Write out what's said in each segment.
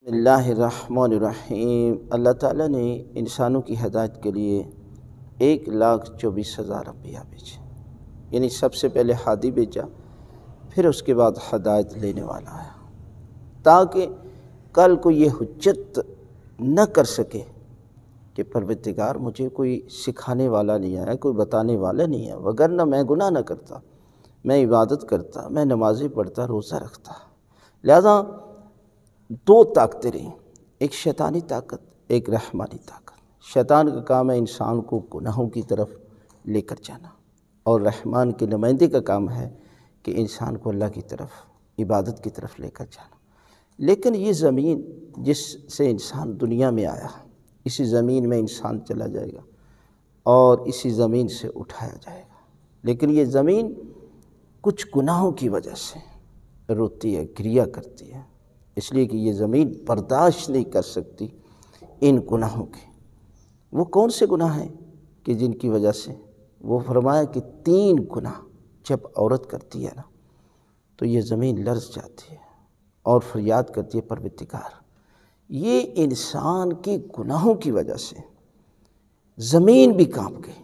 بسم اللہ الرحمن الرحیم۔ اللہ تعالیٰ نے انسانوں کی ہدایت کے لیے 1,24,000 انبیاء بھیجے، یعنی سب سے پہلے ہادی بھیجا، پھر اس کے بعد ہدایت لینے والا آیا، تاکہ کل کو یہ حجت نہ کر سکے کہ پروردگار مجھے کوئی سکھانے والا نہیں آیا، کوئی بتانے والا نہیں ہے، وگرنہ میں گناہ نہ کرتا، میں عبادت کرتا، میں نمازیں پڑھتا، روزہ رکھتا۔ لہذا دو طاقتیں رہیں، ایک شیطانی طاقت، ایک رحمانی طاقت۔ شیطان کا کام ہے انسان کو گناہوں کی طرف لے کر جانا، اور رحمان کے نمائندے کا کام ہے کہ انسان کو اللہ کی طرف، عبادت کی طرف لے کر جانا۔ لیکن یہ زمین جس سے انسان دنیا میں آیا، اسی زمین میں انسان چلا جائے گا اور اسی زمین سے اٹھایا جائے گا، لیکن یہ زمین کچھ گناہوں کی وجہ سے روتی ہے، گریہ کرتی ہے، اس لیے کہ یہ زمین برداشت نہیں کر سکتی ان گناہوں کے۔ وہ کون سے گناہ ہیں کہ جن کی وجہ سے وہ فرمایا کہ 3 گناہ جب عورت کرتی ہے نا تو یہ زمین لرز جاتی ہے اور فریاد کرتی ہے پروردگار، یہ انسان کے گناہوں کی وجہ سے زمین بھی کانپ گئی۔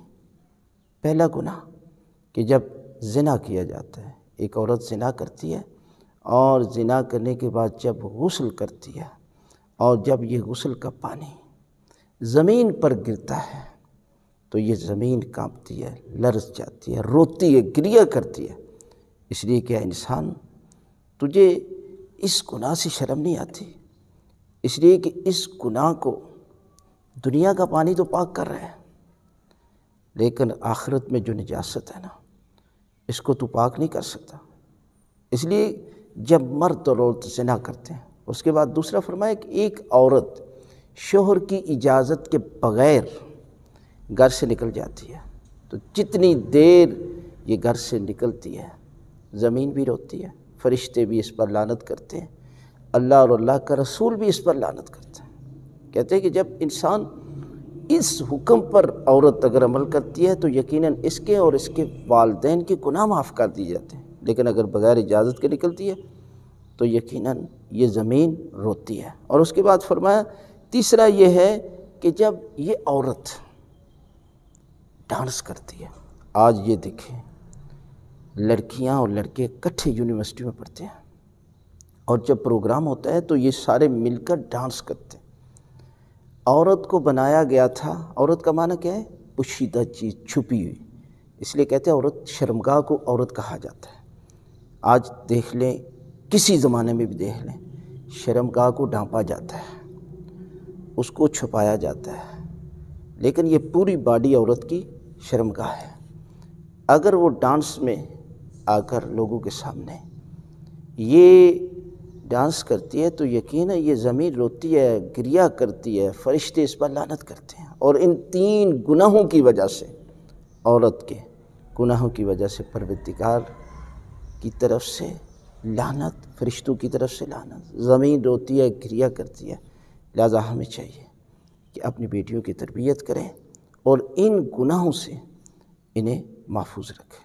پہلا گناہ کہ جب زنا کیا جاتا ہے، ایک عورت زنا کرتی ہے اور زنا کرنے کے بعد جب غسل کرتی ہے اور جب یہ غسل کا پانی زمین پر گرتا ہے تو یہ زمین کانپتی ہے، لرز جاتی ہے، روتی ہے، گریہ کرتی ہے۔ اس لیے کہ انسان، تجھے اس گناہ سے شرم نہیں آتی؟ اس لیے کہ اس گناہ کو دنیا کا پانی تو پاک کر رہا ہے، لیکن آخرت میں جو نجاست ہے نا، اس کو تو پاک نہیں کر سکتا۔ اس لیے جب مرد اور عورت زنا کرتے ہیں، اس کے بعد دوسرا فرمایا کہ ایک عورت شوہر کی اجازت کے بغیر گھر سے نکل جاتی ہے تو جتنی دیر یہ گھر سے نکلتی ہے زمین بھی روتی ہے، فرشتے بھی اس پر لعنت کرتے ہیں، اللہ اور اللہ کا رسول بھی اس پر لعنت کرتے ہیں۔ کہتے ہیں کہ جب انسان اس حکم پر عورت اگر عمل کرتی ہے تو یقیناً اس کے اور اس کے والدین کے گناہ معاف کر دیے جاتے ہیں، لیکن اگر بغیر اجازت کے نکلتی ہے تو یقیناً یہ زمین روتی ہے۔ اور اس کے بعد فرمایا تیسرا یہ ہے کہ جب یہ عورت ڈانس کرتی ہے۔ آج یہ دیکھیں، لڑکیاں اور لڑکے اکٹھے یونیورسٹی میں پڑھتے ہیں اور جب پروگرام ہوتا ہے تو یہ سارے مل کر ڈانس کرتے ہیں۔ عورت کو بنایا گیا تھا، عورت کا معنی کیا ہے؟ پوشیدہ چیز، چھپی ہوئی، اس لیے کہتے ہیں عورت، شرمگاہ کو عورت کہا جاتا ہے۔ آج دیکھ لیں، کسی زمانے میں بھی دیکھ لیں، شرمگاہ کو ڈھانپا جاتا ہے، اس کو چھپایا جاتا ہے، لیکن یہ پوری باڈی عورت کی شرمگاہ ہے۔ اگر وہ ڈانس میں آ کر لوگوں کے سامنے یہ ڈانس کرتی ہے تو یقیناً یہ زمین روتی ہے، گریہ کرتی ہے، فرشتے اس پر لعنت کرتے ہیں، اور ان 3 گناہوں کی وجہ سے، عورت کے گناہوں کی وجہ سے پروردگار کی طرف سے لعنت، فرشتوں کی طرف سے لعنت، زمین روتی ہے، گریہ کرتی ہے۔ لہذا ہمیں چاہیے کہ اپنی بیٹیوں کی تربیت کریں اور ان گناہوں سے انہیں محفوظ رکھیں۔